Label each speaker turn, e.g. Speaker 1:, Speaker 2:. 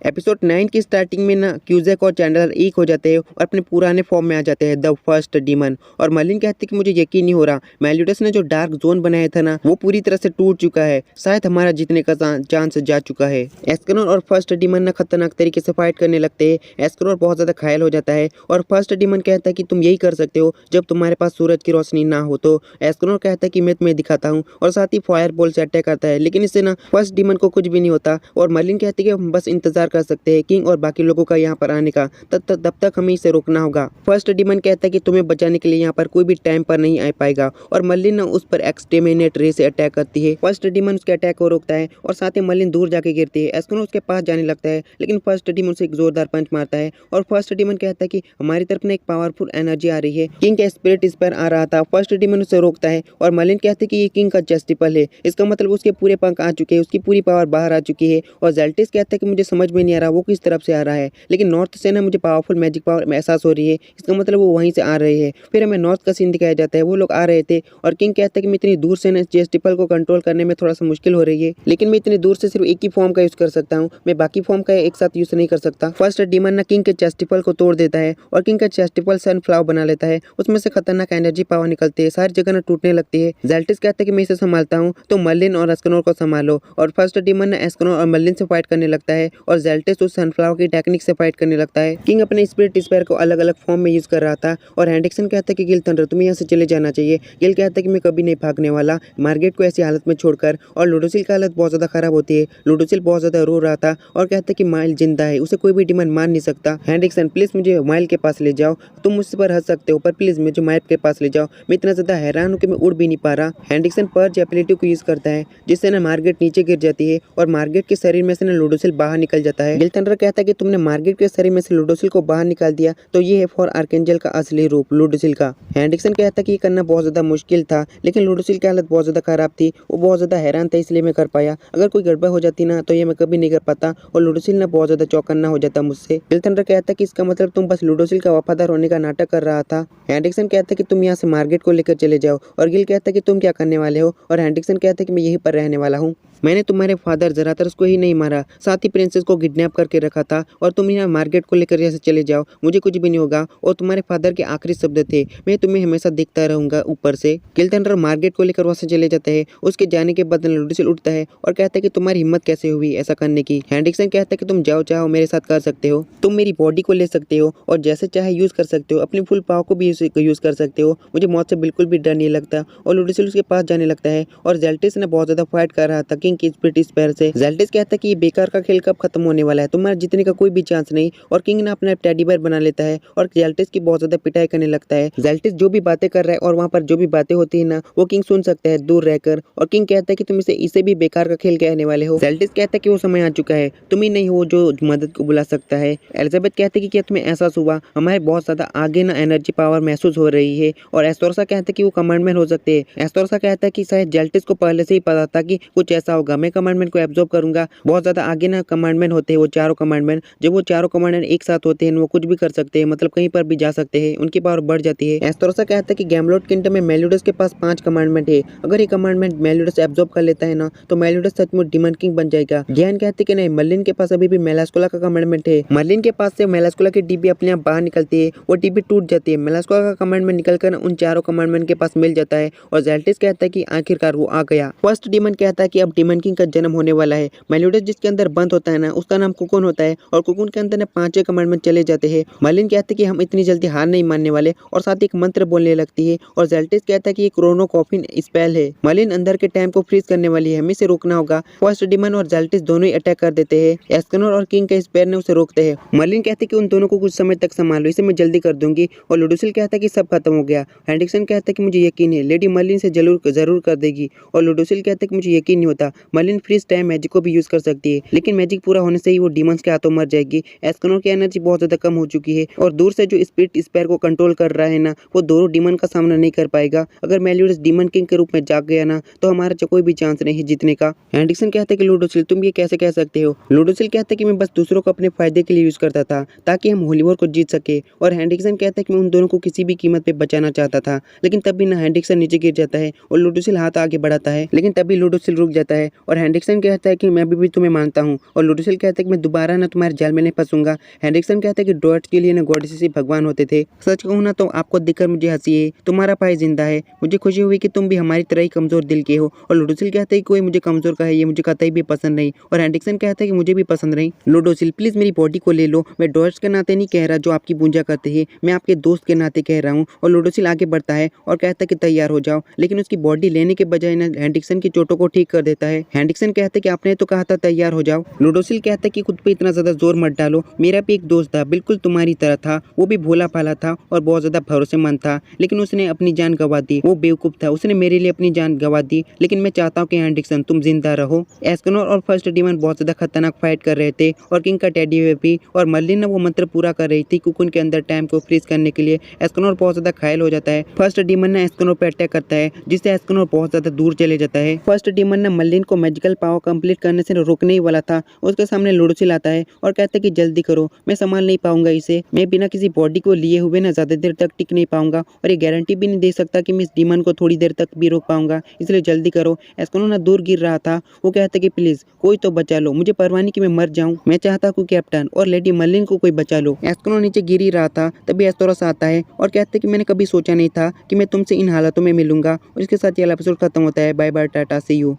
Speaker 1: Episode 9 की starting में ना क्यूज़ेक और चैंडलर एक हो जाते हैं और अपने पुराने फॉर्म में आ जाते हैं, द फर्स्ट डीमन। और मर्लिन कहते हैं कि मुझे यकीन नहीं हो रहा, मेलियोडस ने जो डार्क जोन बनाया था ना वो पूरी तरह से टूट चुका है, शायद हमारा जीतने का चांस जा चुका है। एस्केनोर और फर्स्ट डीमन ना खतरनाक तरीके से फाइट करने लगते हैं। एस्केनोर बहुत ज्यादा घायल हो जाता है और फर्स्ट डीमन कहता है कि तुम यही कर सकते हो जब तुम्हारे पास सूरज की रोशनी ना हो। तो एस्केनोर कहता है कि मैं तुम्हें दिखाता हूँ और साथ ही फायर बॉल से अटैक करता है, लेकिन इससे ना फर्स्ट डीमन को कुछ भी नहीं होता। और मर्लिन कहती है कि हम बस इंतजार कर सकते हैं किंग और बाकी लोगों का यहाँ पर आने का, तब तक हमें इसे रोकना होगा। फर्स्ट डीमन कहता है कि तुम्हें बचाने के लिए यहाँ पर कोई भी टाइम पर नहीं आ पाएगा और मर्लिन ना उस पर एक्सटरमिनेट रे से अटैक करती है। फर्स्ट डीमन उसके अटैक को रोकता है और साथ ही मर्लिन दूर जाके गिरती है। एस्केनोर उसके पास जाने लगता है, लेकिन फर्स्ट डीमन से एक जोरदार पंच मारता है और फर्स्ट डीमन कहता है कि हमारी तरफ में एक पावरफुल एनर्जी आ रही है, किंग का स्पिरिट इस पर आ रहा था। फर्स्ट डीमन उसे रोकता है और मर्लिन कहते हैं कि ये किंग का चेस्टिपल है, इसका मतलब उसके पूरे पंख आ चुके हैं, उसकी पूरी पावर बाहर आ चुकी है। और जेल्टिस कहता है कि मुझे समझ में नहीं आ रहा वो किस तरफ से आ रहा है, लेकिन नॉर्थ से ना मुझे पावरफुल मैजिक पावर एहसास हो रही है, इसका मतलब वो वहीं से आ रहे हैं। फिर हमें नॉर्थ का सीन दिखाया जाता है, वो लोग आ रहे थे और किंग कहता है कि मैं इतनी दूर से ना चेस्टिपल को कंट्रोल करने में थोड़ा सा मुश्किल हो रही है, लेकिन मैं इतनी दूर से सिर्फ एक ही फॉर्म का यूज कर सकता हूँ, मैं बाकी फॉर्म का एक साथ यूज नहीं कर सकता। फर्स्ट डीमन ना किंग के चेस्टिपल को तोड़ देता है और किंग का चेस्टिपल सनफ्लावर बना लेता है, उसमें से खतरनाक एनर्जी पावर निकलती है, सारी जगह ना टूटने लगती है। जेल्टिस कहता है कि मैं इसे संभालता हूँ, तो मर्लिन और एस्केनोर को संभालो। और फर्स्ट डीमन ना एस्केनोर और मर्लिन से फाइट करने लगता है और जेल्टिस उस सनफ्लावर की टेक्निक से फाइट करने लगता है। किंग अपने स्पिरिट स्पेयर को अलग अलग फॉर्म में यूज कर रहा था और हेंड्रिक्सन कहता है कि गिल थंडर तुम्हें यहाँ से चले जाना चाहिए। गिल कहता है कि मैं कभी नहीं भागने वाला मार्गेट को ऐसी हालत में छोड़कर। और लूडोसिल की हालत बहुत ज्यादा खराब होती है, लूडोसिल बहुत ज्यादा रो रहा था और कहता है कि माइल जिंदा है, उसे कोई भी डीमन मार नहीं सकता। हेंड्रिक्सन प्लीज मुझे माइल के पास ले जाओ, तुम मुझसे पर हंस सकते हो पर प्लीज मुझे माइल के पास ले जाओ, मैं इतना ज्यादा हैरान हूँ कि मैं उड़ भी नहीं पा रहा। हेंड्रिक्सन पर्ज एबिलिटी को यूज करता है जिससे ना मार्गेट नीचे गिर जाती है और मार्गेट के शरीर में से ना लूडोसिल बाहर निकल जाता है। गिल थंडर कहता है कि तुमने मार्गेट के शरीर में से लूडोसिल को बाहर निकाल दिया, तो ये है फॉर आर्केंजल का असली रूप लूडोसिल का। हेंड्रिक्सन कहता है कि ये करना बहुत ज्यादा मुश्किल था, लेकिन लूडोसिल की हालत बहुत ज्यादा खराब थी, वो बहुत ज्यादा हैरान था इसलिए मैं कर पाया, अगर कोई गड़बड़ हो जाती ना तो ये मैं कभी नहीं कर पाता और लूडोसिल ना बहुत ज्यादा चौकन्ना हो जाता मुझसे। गिल थंडर कहता है कि इसका मतलब तुम बस लूडोसिल का वफादार होने का नाटक कर रहा था। हेंड्रिक्सन कहता है कि तुम यहाँ से मार्गेट को लेकर चले जाओ और गिल कहता है कि तुम क्या करने वाले हो और हेंड्रिक्सन कहता है कि मैं यहीं पर रहने वाला हूँ, मैंने तुम्हारे फादर जराथर्स को ही नहीं मारा, साथ ही प्रिंसेस को किडनैप करके रखा था और तुम यहाँ मार्गेट को लेकर जैसे चले जाओ, मुझे कुछ भी नहीं होगा और तुम्हारे फादर के आखिरी शब्द थे मैं तुम्हें हमेशा देखता रहूंगा ऊपर से। गिल थंडर मार्गेट को लेकर वहां से चले जाते हैं। उसके जाने के बाद लूडोसिल उठता है और कहता है कि तुम्हारी हिम्मत कैसे हुई ऐसा करने की। हेंड्रिक्सन कहता है कि तुम जाओ चाहो मेरे साथ कर सकते हो, तुम मेरी बॉडी को ले सकते हो और जैसे चाहे यूज कर सकते हो, अपनी फुल पावर को भी यूज कर सकते हो, मुझे मौत से बिल्कुल भी डर नहीं लगता। और लूडोसिल उसके पास जाने लगता है और जेल्टिस ने बहुत ज्यादा फाइट कर रहा था किंग की स्पिरिट स्पेयर से। जेल्टिस कहता है कि ये बेकार का खेल कब खत्म होने वाला है, तुम्हारे जीतने का कोई भी चांस नहीं। और किंग ने अपना टेडी बेयर बना लेता है और जेल्टिस की बहुत ज्यादा पिटाई करने लगता है। जेल्टिस जो भी बातें कर रहा है और वहाँ पर जो भी बातें होती है ना वो किंग सुन सकता है दूर रहकर। और किंग कहता है कि तुम इसे भी बेकार का खेल कहने वाले हो। जेल्टिस कहता है कि वो समय आ चुका है, तुम ही नहीं हो जो मदद को बुला सकता है। एलिजाबेथ कहती है कि क्या तुम्हें एहसास हुआ हमारे बहुत ज्यादा आगे ना एनर्जी पावर महसूस हो रही है। और एस्तोरसा कहता है कि वो कमांडमेंट हो सकते हैं। एस्तोरसा कहता है कि शायद जेल्टिस को पहले से ही पता था कि कुछ ऐसा होगा, मैं कमांडमेंट को एब्जॉर्ब करूंगा। बहुत ज्यादा आगे ना कमांडमेंट होते हैं वो चारों कमांडमेंट, जब वो चारों कमांडमेंट एक साथ होते हैं वो कुछ भी कर सकते हैं, मतलब कहीं पर भी जा सकते हैं, उनकी पावर बढ़ जाती है। एस्तोरसा कहता है कि गैमलॉर्ड किंगडम में मेलियोडस के पास 5 कमांडमेंट है, अगर ये कमांडमेंट मेलियोडस एब्जॉर्ब कर लेता है ना तो मेलियोडस सचमुच डीमन किंग बन जाएगा। ज्ञान कहते कि नहीं, मर्लिन के पास अभी भी मेलास्कुला का कमांडमेंट है, मर्लिन के पास से मेलास्कुला की डिब्बी अपने आप बाहर निकलती है, वो डिब्बी टूट जाती है, मेलास्कुला का कमांडमेंट निकलकर उन चारों कमांडमेंट के पास मिल जाता है और जेल्टिस कहता है कि आखिरकार वो आ गया। फर्स्ट डीमन कहता है कि अब डीमन किंग का जन्म होने वाला है। मेलियोडस जिसके अंदर बंद होता है ना उसका नाम कुकुन होता है और कुकुन के अंदर ना 5 कमांडमेंट चले जाते हैं। मर्लिन कहते हैं कि हम इतनी जल्दी हार नहीं मानने वाले और साथ ही एक मंत्र बोलने लगती है और जेल्टिस कहता है कि ये क्रोनो कॉफिन स्पेल है, मर्लिन अंदर के टाइम को फ्रीज करने वाली है, हमें इसे रोकना होगा। फर्स्ट डीमन और जेल्टिस दोनों ही अटैक कर देते हैं। एस्केनोर और किंग के स्पेयर ने उसे रोकते हैं। मर्लिन कहते हैं कि उन दोनों को कुछ समय तक संभालो, इसे मैं जल्दी कर दूंगी। और लूडोसिल कहता है कि सब खत्म हो गया। हेंड्रिक्सन कहता है कि मुझे यकीन है लेडी मर्लिन से जरूर कर देगी। और लूडोसिल कहता है कि मुझे यकीन नहीं होता, मर्लिन फ्रीज टाइम मैजिक को भी यूज कर सकती है, लेकिन मैजिक पूरा होने से ही वो डीमंस के हाथों मर जाएगी। एस्केनोर की एनर्जी बहुत ज्यादा कम हो चुकी है और दूर से जो स्पिरिट स्पेयर को कंट्रोल कर रहा है ना वो दोनों डीमन का सामना नहीं कर पाएगा। अगर मेलियोडस डीमन किंग के रूप में जाग गया ना तो हमारा कोई भी चांस नहीं है जीतने का। हेंड्रिक्सन कहता है कि लूडोसिल तुम ये कैसे कह सकते हो। लूडोसिल कहता है कि मैं बस दूसरों को अपने फायदे के लिए यूज करता था ताकि हम होलीवोर को जीत सके। और हेंड्रिक्सन कहता है कि मैं उन दोनों को किसी भी कीमत पे बचाना चाहता था, लेकिन तब भी ना हेंड्रिक्सन नीचे गिर जाता है और लूडोसिल हाथ आगे बढ़ाता है, लेकिन तभी लूडोसिल रुक जाता है। है और हेनरिक्सन कहता है कि मैं अभी भी तुम्हें मानता हूँ और लुडोसिल कहता है कि मैं दोबारा ना तुम्हारे जाल में नहीं फंसूंगा। हेनरिक्सन कहता है कि ड्रॉइड्स के लिए ना गॉडेसेस ही भगवान होते थे। सच कहूँ ना तो आपको देखकर मुझे हंसी है, तुम्हारा भाई जिंदा है। मुझे खुशी हुई कि तुम भी हमारी तरह ही कमजोर दिल के हो। और लुडोसिल कहता है कि कोई मुझे कमजोर का है ये मुझे कतई भी पसंद नहीं। और हेनरिक्सन कहता है कि मुझे भी पसंद नहीं। लुडोसिल प्लीज मेरी बॉडी को ले लो, मैं ड्रॉइड्स के नाते नहीं कह रहा जो आपकी पूजा करते हैं, मैं आपके दोस्त के नाते कह रहा हूँ। और लुडोसिल आगे बढ़ता है और कहता है कि तैयार हो जाओ, लेकिन उसकी बॉडी लेने के बजाय ना हेनरिक्सन की चोटों को ठीक कर देता है। हेनरिक्सन कहता है कि आपने तो कहा था तैयार हो जाओ। लुडोसिल कहता है कि खुद पे इतना ज्यादा जोर मत डालो, मेरा भी एक दोस्त था, बिल्कुल तुम्हारी तरह था, वो भी भोला भाला था और बहुत ज्यादा भरोसेमंद था, लेकिन उसने अपनी जान गंवा दी। वो बेवकूफ था, उसने मेरे लिए अपनी जान गंवा दी, लेकिन मैं चाहता हूँ कि हेनरिक्सन तुम जिंदा रहो। एस्कनोर और फर्स्ट डीमन बहुत ज्यादा खतरनाक फाइट कर रहे थे और किंग का टेडी बेयर भी, और मर्लिन ना वो मंत्र पूरा कर रही थी कुकुन के अंदर टाइम को फ्रीज करने के लिए। एस्कनोर बहुत ज्यादा घायल हो जाता है। फर्स्ट डीमन ने एस्कनोर पे अटैक करता है जिससे एस्कनोर बहुत ज्यादा दूर चले जाता है। फर्स्ट डीमन ने मर्लिन को मैजिकल पावर कंप्लीट करने से रोकने ही वाला था। उसके सामने लुडोसिल आता है और कहता है कि जल्दी करो, मैं संभाल नहीं पाऊंगा इसे, मैं बिना किसी बॉडी को लिए हुए ना ज्यादा देर तक टिक नहीं पाऊंगा और ये गारंटी भी नहीं दे सकता कि मैं इस डीमन को थोड़ी देर तक भी रोक पाऊंगा, इसलिए जल्दी करो। एस्कनोर ना दूर गिर रहा था, वो कहता है कि प्लीज कोई तो बचा लो, मुझे परवाह नहीं कि मैं मर जाऊं, मैं चाहता हूँ कैप्टन और लेडी मर्लिन को कोई बचा लो। एस्कनोर नीचे गिर ही रहा था तभी एस्तोरस आता है और कहता है कि मैंने कभी सोचा नहीं था कि मैं तुमसे इन हालातों में मिलूंगा। और इसके साथ ये एपिसोड खत्म होता है। Bye bye, tata, see you.